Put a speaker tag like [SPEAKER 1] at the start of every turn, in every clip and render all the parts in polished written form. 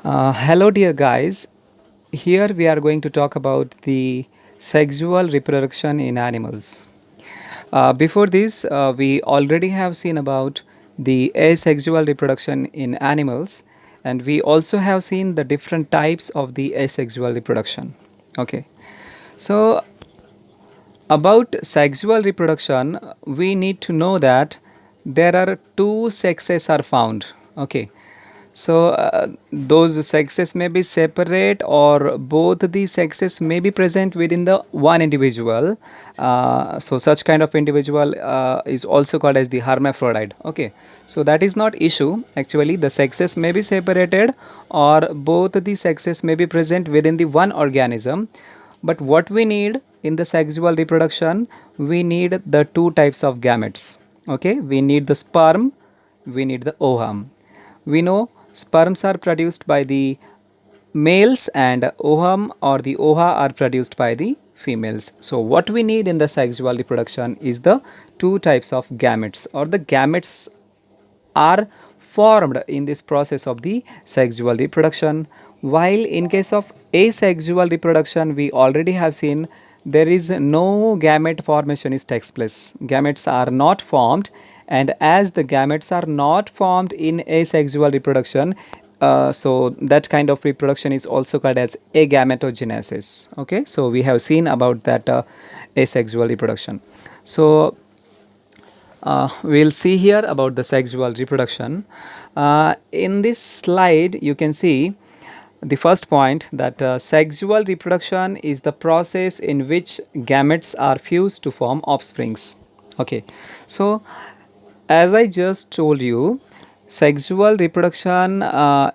[SPEAKER 1] Hello, dear guys. Here we are going to talk about the sexual reproduction in animals. Before this, we already have seen about the asexual reproduction in animals, and we also have seen the different types of the asexual reproduction. Okay, so about sexual reproduction, we need to know that there are two sexes are found. Okay, so those sexes may be separate or both the sexes may be present within the one individual. So such kind of individual is also called as the hermaphrodite. Okay, so that is not issue. Actually, the sexes may be separated or both the sexes may be present within the one organism. But what we need in the sexual reproduction, we need the two types of gametes. Okay, we need the sperm, we need the ovum. We know sperms are produced by the males and ovum or the ova are produced by the females. So what we need in the sexual reproduction is the two types of gametes, or the gametes are formed in this process of the sexual reproduction. While in case of asexual reproduction, we already have seen there is no gamete formation is takes place. Gametes are not formed, and as the gametes are not formed in asexual reproduction, so that kind of reproduction is also called as agametogenesis. Okay, so we have seen about that asexual reproduction. So we'll see here about the sexual reproduction. In this slide, you can see the first point that sexual reproduction is the process in which gametes are fused to form offsprings. Okay, so as I just told you, sexual reproduction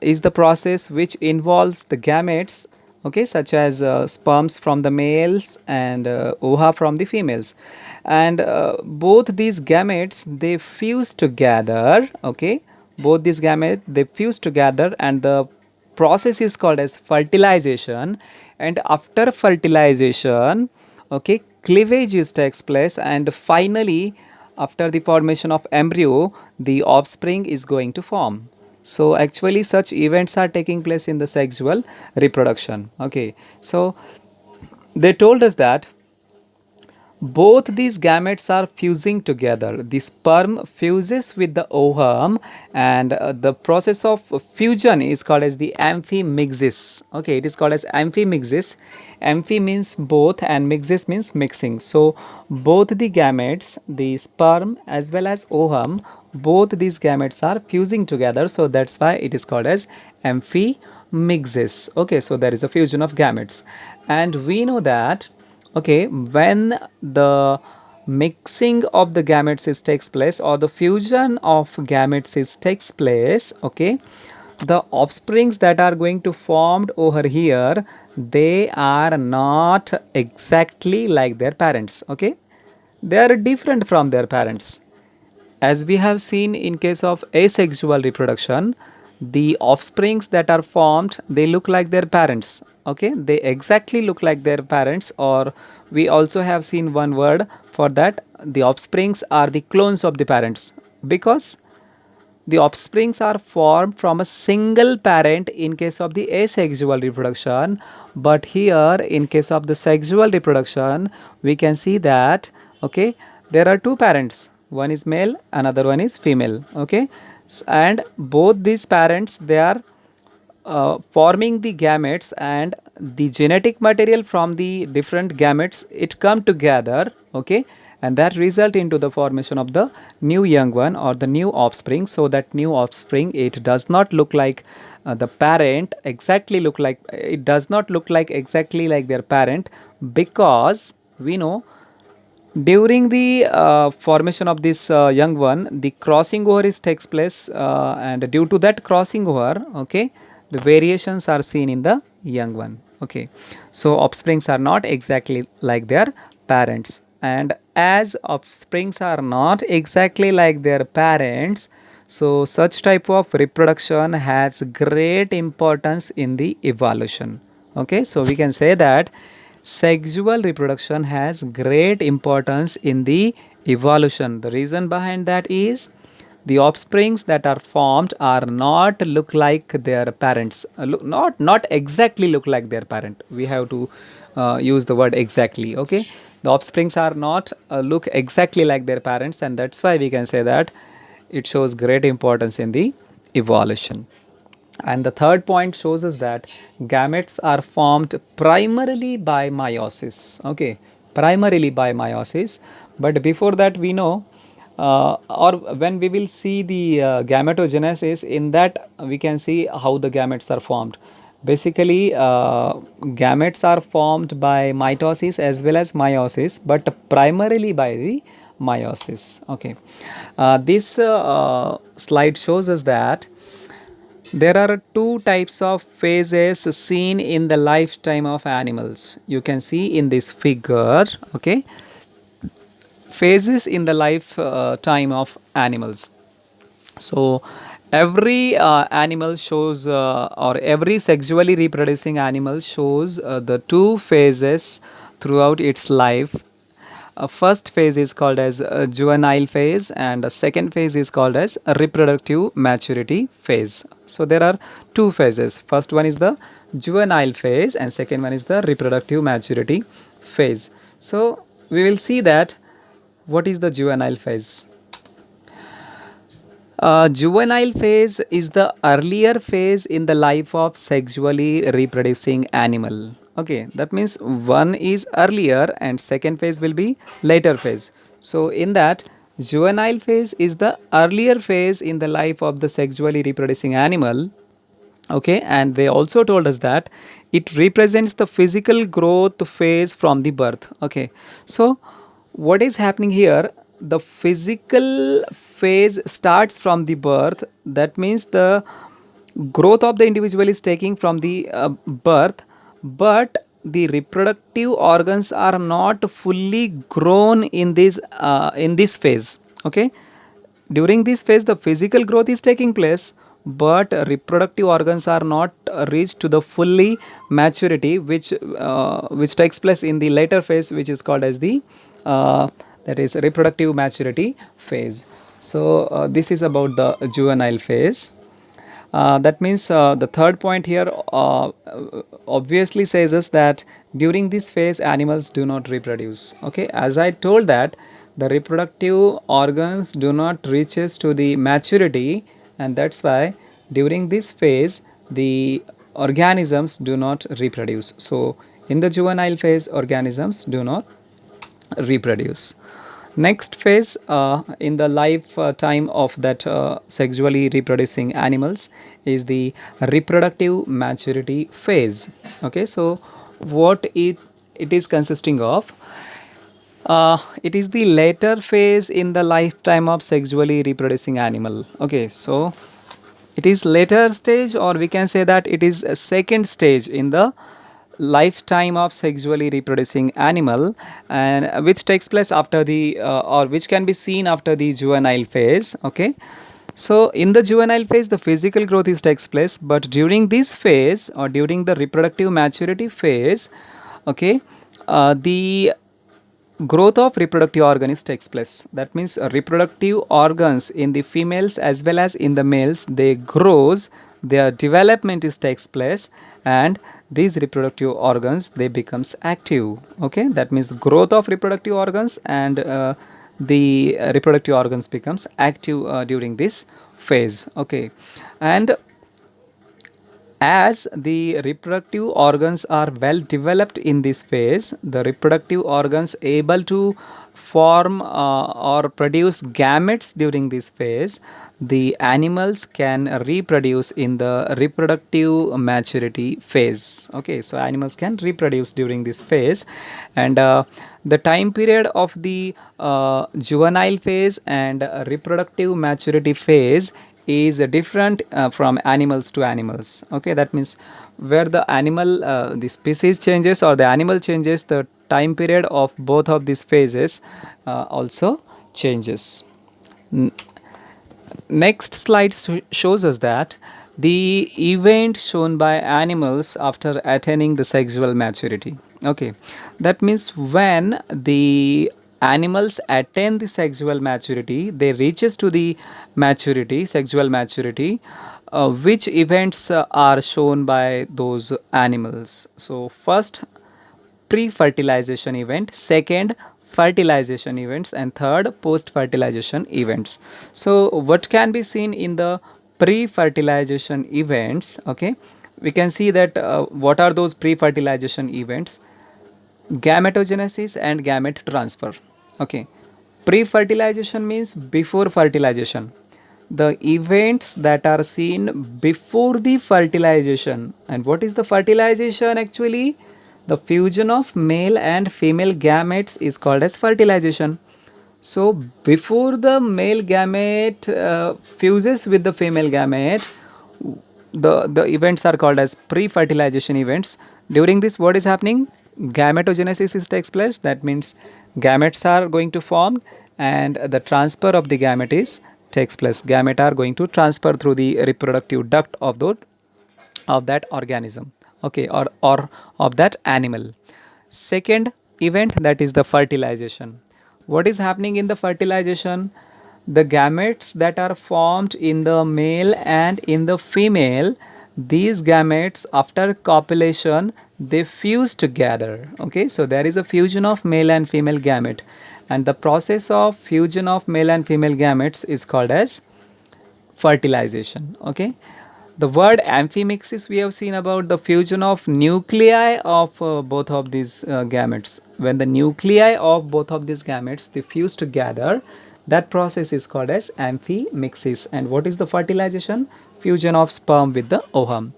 [SPEAKER 1] is the process which involves the gametes, okay, such as sperms from the males and ova from the females, and both these gametes they fuse together. Okay, both these gametes they fuse together, and the process is called as fertilization. And after fertilization, okay, cleavage is takes place, and finally after the formation of embryo, the offspring is going to form. So actually such events are taking place in the sexual reproduction. Okay, so they told us that both these gametes are fusing together. The sperm fuses with the ovum, and the process of fusion is called as the amphimixis. Okay, it is called as amphimixis. Amphi means both and mixis means mixing. So both the gametes, the sperm as well as ovum, both these gametes are fusing together. So that's why it is called as amphimixis. Okay, so there is a fusion of gametes, and we know that, okay, when the mixing of the gametes is takes place, or the fusion of gametes is takes place, okay, the offsprings that are going to formed over here, they are not exactly like their parents. Okay, they are different from their parents. As we have seen in case of asexual reproduction, the offsprings that are formed, they look like their parents. Okay, they exactly look like their parents, or we also have seen one word for that, the offsprings are the clones of the parents, because the offsprings are formed from a single parent in case of the asexual reproduction. But here in case of the sexual reproduction, we can see that, okay, there are two parents, one is male, another one is female. Okay, and both these parents, they are forming the gametes, and the genetic material from the different gametes, it come together. Okay, and that result into the formation of the new young one or the new offspring. So that new offspring, it does not look like the parent exactly look like, it does not look like exactly like their parent, because we know during the formation of this young one, the crossing over is takes place, and due to that crossing over, okay, the variations are seen in the young one. Okay, so offsprings are not exactly like their parents, and as offsprings are not exactly like their parents, so such type of reproduction has great importance in the evolution. Okay, so we can say that sexual reproduction has great importance in the evolution. The reason behind that is the offsprings that are formed are not look like their parents, not exactly look like their parent. We have to use the word exactly. Okay, the offsprings are not look exactly like their parents, and that's why we can say that it shows great importance in the evolution. And the third point shows us that gametes are formed primarily by meiosis. Okay, primarily by meiosis. But before that, we know, or when we will see the gametogenesis, in that we can see how the gametes are formed. Basically, gametes are formed by mitosis as well as meiosis, but primarily by the meiosis. Okay, this slide shows us that there are two types of phases seen in the lifetime of animals. You can see in this figure, okay, phases in the lifetime of animals. So every animal shows, or every sexually reproducing animal shows the two phases throughout its life. First phase is called as juvenile phase, and the second phase is called as reproductive maturity phase. So there are two phases. First one is the juvenile phase, and second one is the reproductive maturity phase. So we will see that what is the juvenile phase. Juvenile phase is the earlier phase in the life of sexually reproducing animal. Okay, that means one is earlier and second phase will be later phase. So in that, juvenile phase is the earlier phase in the life of the sexually reproducing animal. Okay, and they also told us that it represents the physical growth phase from the birth. Okay, so what is happening here, the physical phase starts from the birth. That means the growth of the individual is taking from the birth, but the reproductive organs are not fully grown in this phase. Okay, during this phase the physical growth is taking place, but reproductive organs are not reached to the fully maturity, which takes place in the later phase, which is called as the that is reproductive maturity phase. So this is about the juvenile phase. That means the third point here obviously says us that during this phase animals do not reproduce. Okay, as I told that the reproductive organs do not reaches to the maturity, and that's why during this phase the organisms do not reproduce. So in the juvenile phase organisms do not reproduce. Next phase in the lifetime of that sexually reproducing animals is the reproductive maturity phase. Okay, so what it is consisting of, it is the later phase in the lifetime of sexually reproducing animal. Okay, so it is later stage, or we can say that it is a second stage in the lifetime of sexually reproducing animal, and which takes place after the or which can be seen after the juvenile phase. Okay, so in the juvenile phase the physical growth is takes place, but during this phase or during the reproductive maturity phase, okay, the growth of reproductive organs takes place. That means reproductive organs in the females as well as in the males, they grows, their development is takes place, and these reproductive organs they becomes active. Okay, that means growth of reproductive organs, and the reproductive organs becomes active during this phase. Okay, and as the reproductive organs are well developed in this phase, the reproductive organs able to form or produce gametes during this phase, the animals can reproduce in the reproductive maturity phase. Okay, so animals can reproduce during this phase, and the time period of the juvenile phase and reproductive maturity phase is different from animals to animals. Okay, that means where the animal the species changes or the animal changes, the time period of both of these phases also changes. Next slide shows us that the event shown by animals after attaining the sexual maturity. Okay, that means when the animals attain the sexual maturity, they reaches to the maturity, sexual maturity, which events are shown by those animals. So first, pre-fertilization event, second, fertilization events, and third, post-fertilization events. So what can be seen in the pre-fertilization events? Okay, we can see that what are those pre-fertilization events? Gametogenesis and gamete transfer. Okay, pre-fertilization means before fertilization, the events that are seen before the fertilization. And what is the fertilization actually? The fusion of male and female gametes is called as fertilization. So before the male gamete fuses with the female gamete, the events are called as pre-fertilization events. During this, what is happening? Gametogenesis is takes place. That means gametes are going to form, and the transfer of the gamete is takes place. Gamete are going to transfer through the reproductive duct of that organism, okay, or of that animal. Second event, that is the fertilization. What is happening in the fertilization? The gametes that are formed in the male and in the female, these gametes after copulation they fuse together. Okay, so there is a fusion of male and female gamete, and the process of fusion of male and female gametes is called as fertilization. Okay, the word amphimixis, we have seen about the fusion of nuclei of both of these gametes. When the nuclei of both of these gametes they fuse together, that process is called as amphimixis. And what is the fertilization? Fusion of sperm with the ovum.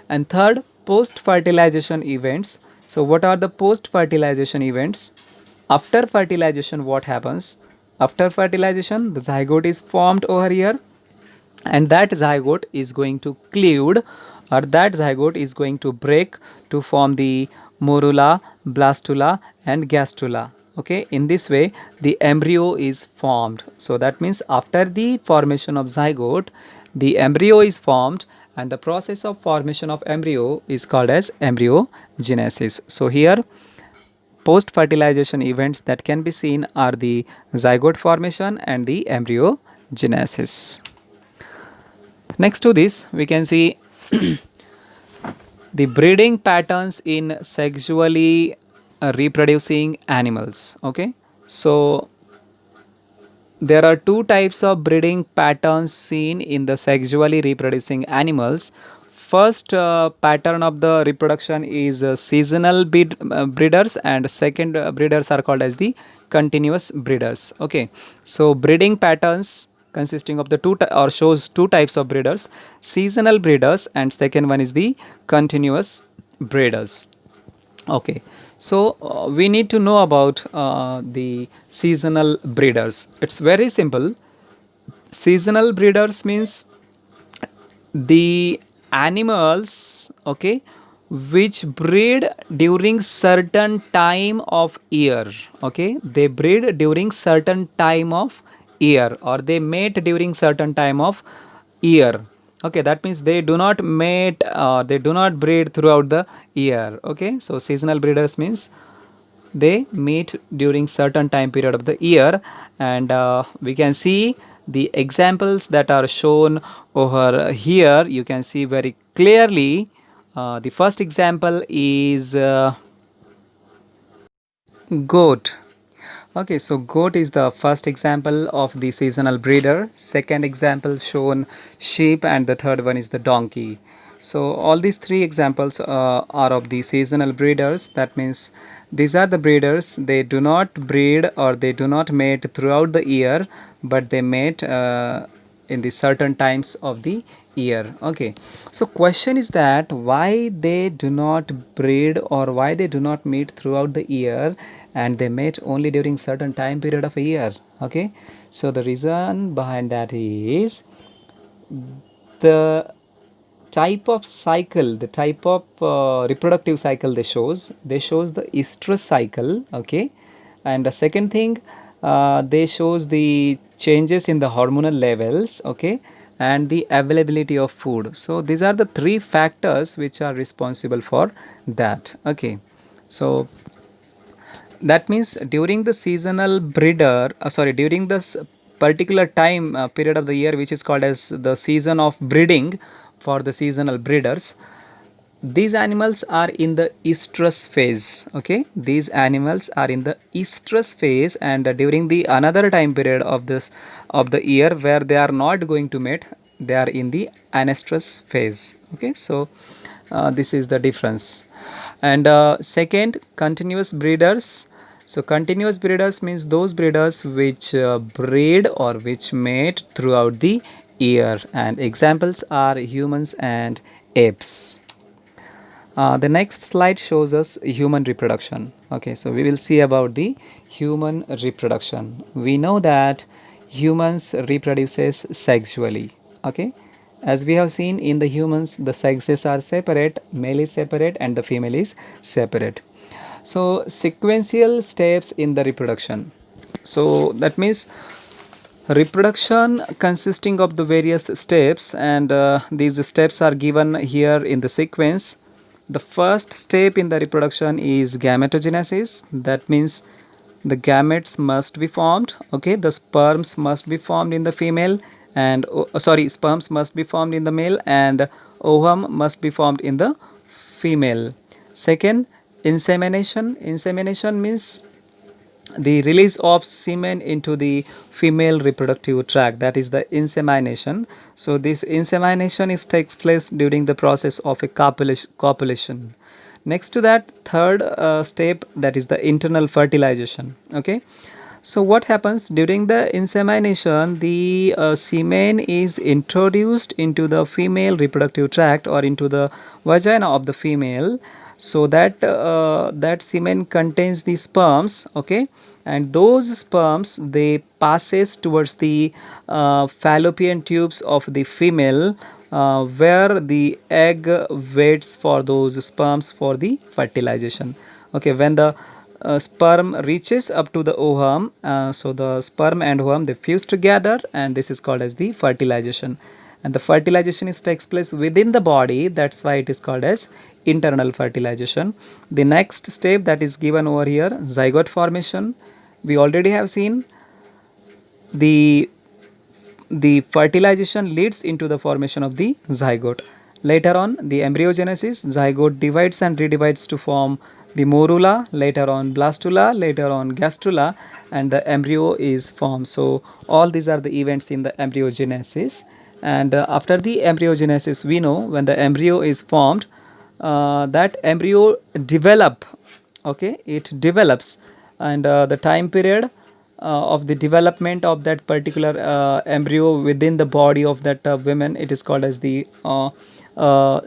[SPEAKER 1] And third, post fertilization events. So what are the post fertilization events? After fertilization, what happens? After fertilization, the zygote is formed over here, and that zygote is going to cleave, or that zygote is going to break to form the morula, blastula, and gastrula. Okay, in this way the embryo is formed. So that means after the formation of zygote, the embryo is formed, and the process of formation of embryo is called as embryogenesis. So here, post fertilization events that can be seen are the zygote formation and the embryogenesis. Next to this, we can see the breeding patterns in sexually reproducing animals. Okay, so there are two types of breeding patterns seen in the sexually reproducing animals. First pattern of the reproduction is seasonal breeders, and second breeders are called as the continuous breeders. Okay, so breeding patterns consisting of the or shows two types of breeders: seasonal breeders, and second one is the continuous breeders. Okay, so we need to know about the seasonal breeders. It's very simple. Seasonal breeders means the animals, okay, which breed during certain time of year. Okay, they breed during certain time of year, or they mate during certain time of year. Okay, that means they do not mate, they do not breed throughout the year. Okay, so seasonal breeders means they meet during certain time period of the year. And we can see the examples that are shown over here. You can see very clearly. The first example is goat. Okay, so goat is the first example of the seasonal breeder. Second example shown sheep, and the third one is the donkey. So all these three examples are of the seasonal breeders. That means these are the breeders. They do not breed or they do not mate throughout the year, but they mate in the certain times of the year. Okay, so question is that why they do not breed or why they do not mate throughout the year, and they mate only during certain time period of a year. Okay, so the reason behind that is the type of cycle, the type of reproductive cycle they shows the estrous cycle. Okay, and the second thing, they shows the changes in the hormonal levels. Okay, and the availability of food. So these are the three factors which are responsible for that. Okay, so That means during the seasonal breeder, during this particular time period of the year, which is called as the season of breeding for the seasonal breeders, these animals are in the estrus phase. Okay, these animals are in the estrus phase, and during the another time period of the year where they are not going to mate, they are in the anestrus phase. Okay, so this is the difference. And second, continuous breeders. So continuous breeders means those breeders which breed or which mate throughout the year, and examples are humans and apes. The next slide shows us human reproduction. Okay, so we will see about the human reproduction. We know that humans reproduces sexually. Okay, as we have seen in the humans, the sexes are separate, male is separate and the female is separate. So sequential steps in the reproduction. So that means reproduction consisting of the various steps, and these steps are given here in the sequence. The first step in the reproduction is gametogenesis. That means the gametes must be formed. Okay, the sperms must be formed in the female, and sperms must be formed in the male, and ovum must be formed in the female. Second, insemination. Insemination means the release of semen into the female reproductive tract, that is the insemination. So this insemination is takes place during the process of a copulation. Next to that, third step, that is the internal fertilization. Okay, so what happens during the insemination? The semen is introduced into the female reproductive tract or into the vagina of the female, so that that semen contains the sperms. Okay, and those sperms, they passes towards the fallopian tubes of the female, where the egg waits for those sperms for the fertilization. Okay, when the sperm reaches up to the ovum, so the sperm and ovum, they fuse together, and this is called as the fertilization. And the fertilization is takes place within the body, that's why it is called as internal fertilization. The next step that is given over here, zygote formation. We already have seen the fertilization leads into the formation of the zygote. Later on, the embryogenesis, zygote divides and redivides to form the morula, later on blastula, later on gastrula, and the embryo is formed. So all these are the events in the embryogenesis. And after the embryogenesis, we know when the embryo is formed, that embryo develop. Okay, it develops, and the time period of the development of that particular embryo within the body of that woman, it is called as the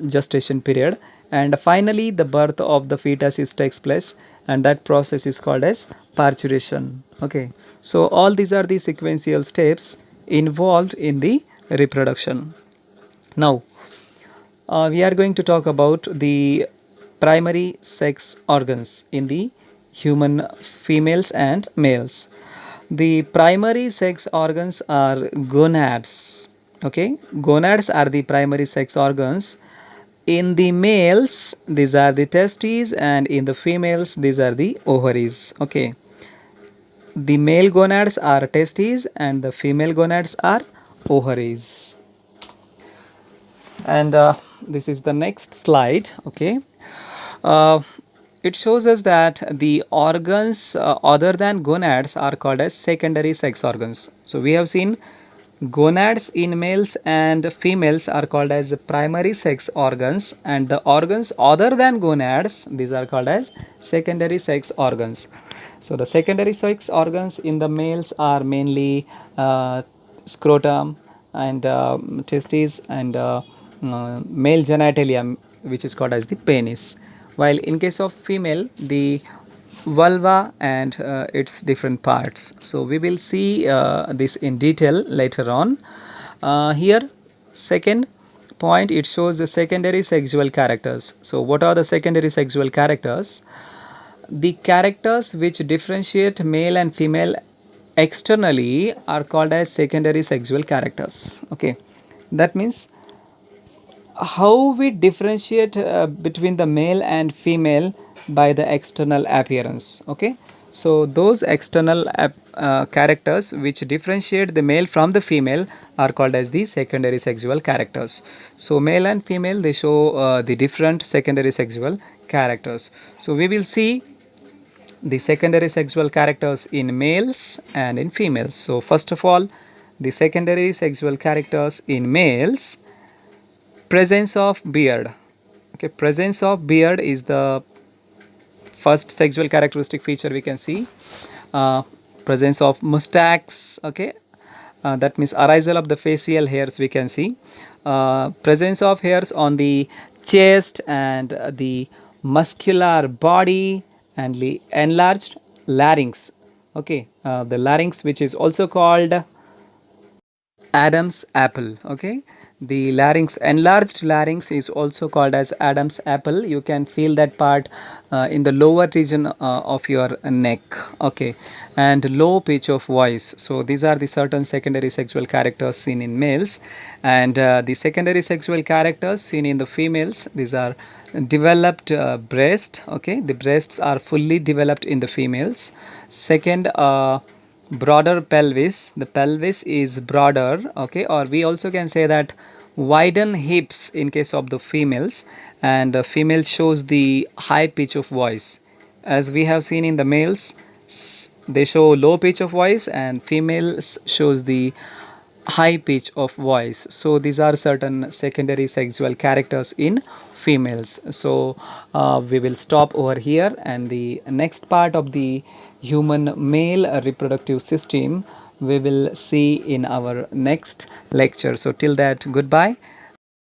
[SPEAKER 1] gestation period. And finally the birth of the fetus is takes place, and that process is called as parturition. Okay, so all these are the sequential steps involved in the reproduction. Now we are going to talk about the primary sex organs in the human females and males. The primary sex organs are gonads. Okay, gonads are the primary sex organs. In the males, these are the testes, and in the females, these are the ovaries. Okay, the male gonads are testes, and the female gonads are ovaries. And this is the next slide. Okay, uh, it shows us that the organs other than gonads are called as secondary sex organs. So we have seen gonads in males and females are called as primary sex organs, and the organs other than gonads, these are called as secondary sex organs. So the secondary sex organs in the males are mainly scrotum and testes and male genitalia, which is called as the penis, while in case of female, the vulva and its different parts. So we will see this in detail later on. Here, second point, it shows the secondary sexual characters. So what are the secondary sexual characters? The characters which differentiate male and female externally are called as secondary sexual characters. Okay, that means how we differentiate between the male and female by the external appearance. Okay, So those external characters which differentiate the male from the female are called as the secondary sexual characters. So male and female, they show the different secondary sexual characters. So we will see the secondary sexual characters in males and in females. So first of all, the secondary sexual characters in males: presence of beard. Okay, presence of beard is the first sexual characteristic feature we can see. uh, Presence of mustache. Okay, that means arisal of the facial hairs we can see. Presence of hairs on the chest and the muscular body and the enlarged larynx. Okay, the larynx, which is also called Adam's apple. Okay, the larynx, enlarged larynx, is also called as Adam's apple. You can feel that part in the lower region of your neck. Okay, and low pitch of voice. So these are the certain secondary sexual characters seen in males, and the secondary sexual characters seen in the females, these are developed breast. Okay, the breasts are fully developed in the females. Second, broader pelvis. The pelvis is broader. Okay, or we also can say that widen hips in case of the females, and female shows the high pitch of voice. As we have seen in the males, they show low pitch of voice, and females shows the high pitch of voice. So these are certain secondary sexual characters in females. So we will stop over here, and the next part of the human male reproductive system we will see in our next lecture. So till that, goodbye